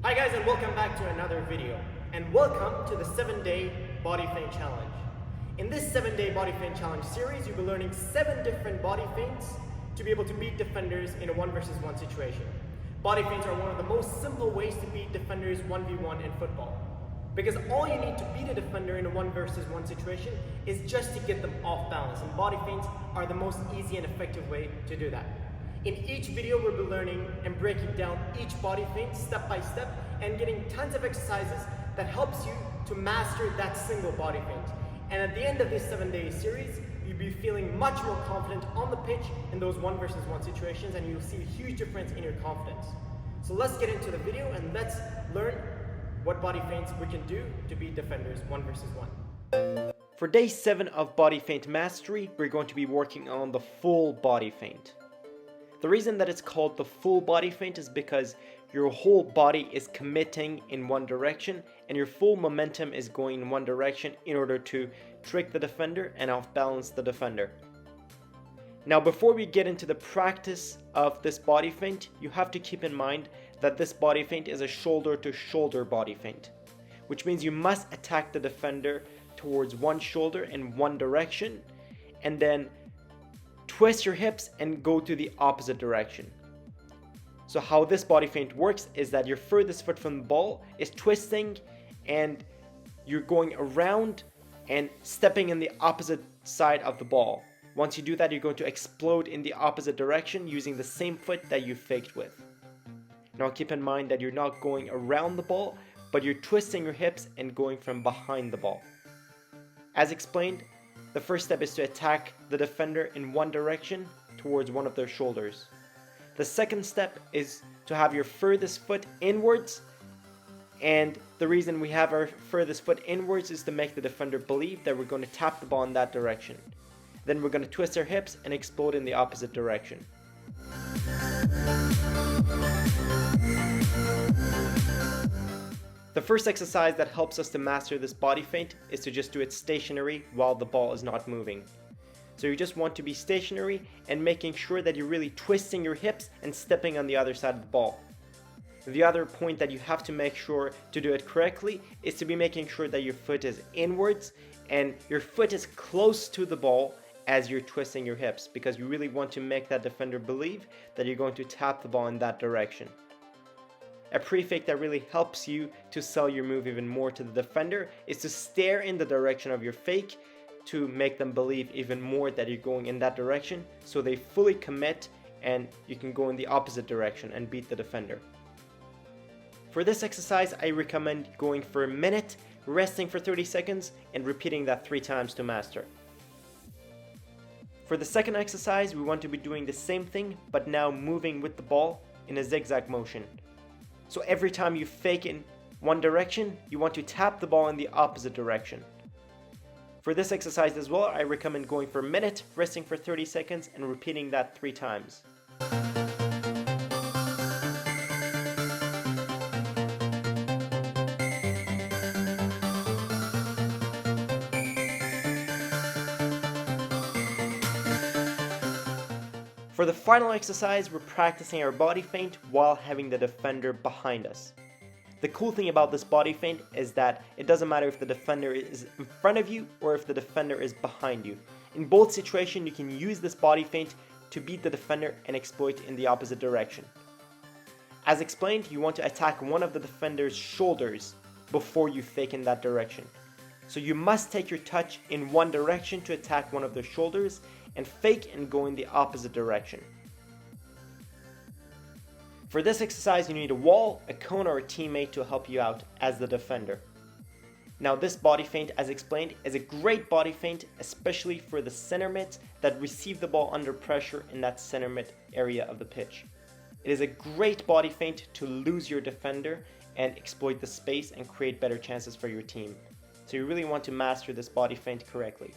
Hi guys, and welcome back to another video, and welcome to the 7-day body feint challenge. In this 7-day body feint challenge series, you'll be learning 7 different body feints to be able to beat defenders in a 1 versus 1 situation. Body feints are one of the most simple ways to beat defenders 1v1 in football, because all you need to beat a defender in a 1 versus 1 situation is just to get them off balance, and body feints are the most easy and effective way to do that. In each video, we'll be learning and breaking down each body feint step by step and getting tons of exercises that helps you to master that single body feint. And at the end of this 7-day series, you'll be feeling much more confident on the pitch in those 1 versus 1 situations, and you'll see a huge difference in your confidence. So let's get into the video and let's learn what body feints we can do to beat defenders 1 versus 1. For day 7 of body feint mastery, we're going to be working on the full body feint. The reason that it's called the full body feint is because your whole body is committing in one direction and your full momentum is going in one direction in order to trick the defender and off-balance the defender. Now, before we get into the practice of this body feint, you have to keep in mind that this body feint is a shoulder-to-shoulder body feint, which means you must attack the defender towards one shoulder in one direction and then twist your hips and go to the opposite direction. So how this body feint works is that your furthest foot from the ball is twisting and you're going around and stepping in the opposite side of the ball. Once you do that, you're going to explode in the opposite direction using the same foot that you faked with. Now keep in mind that you're not going around the ball, but you're twisting your hips and going from behind the ball. As explained, the first step is to attack the defender in one direction towards one of their shoulders. The second step is to have your furthest foot inwards, and the reason we have our furthest foot inwards is to make the defender believe that we're going to tap the ball in that direction. Then we're going to twist our hips and explode in the opposite direction. The first exercise that helps us to master this body feint is to just do it stationary while the ball is not moving. So you just want to be stationary and making sure that you're really twisting your hips and stepping on the other side of the ball. The other point that you have to make sure to do it correctly is to be making sure that your foot is inwards and your foot is close to the ball as you're twisting your hips, because you really want to make that defender believe that you're going to tap the ball in that direction. A pre-fake that really helps you to sell your move even more to the defender is to stare in the direction of your fake to make them believe even more that you're going in that direction, so they fully commit and you can go in the opposite direction and beat the defender. For this exercise, I recommend going for a minute, resting for 30 seconds, and repeating that 3 times to master. For the second exercise, we want to be doing the same thing, but now moving with the ball in a zigzag motion. So every time you fake in one direction, you want to tap the ball in the opposite direction. For this exercise as well, I recommend going for a minute, resting for 30 seconds, and repeating that 3 times. For the final exercise, we're practicing our body feint while having the defender behind us. The cool thing about this body feint is that it doesn't matter if the defender is in front of you or if the defender is behind you. In both situations, you can use this body feint to beat the defender and exploit in the opposite direction. As explained, you want to attack one of the defender's shoulders before you fake in that direction. So you must take your touch in one direction to attack one of their shoulders and fake and go in the opposite direction. For this exercise, you need a wall, a cone, or a teammate to help you out as the defender. Now this body feint, as explained, is a great body feint, especially for the center mids that receive the ball under pressure in that center mid area of the pitch. It is a great body feint to lose your defender and exploit the space and create better chances for your team. So you really want to master this body feint correctly.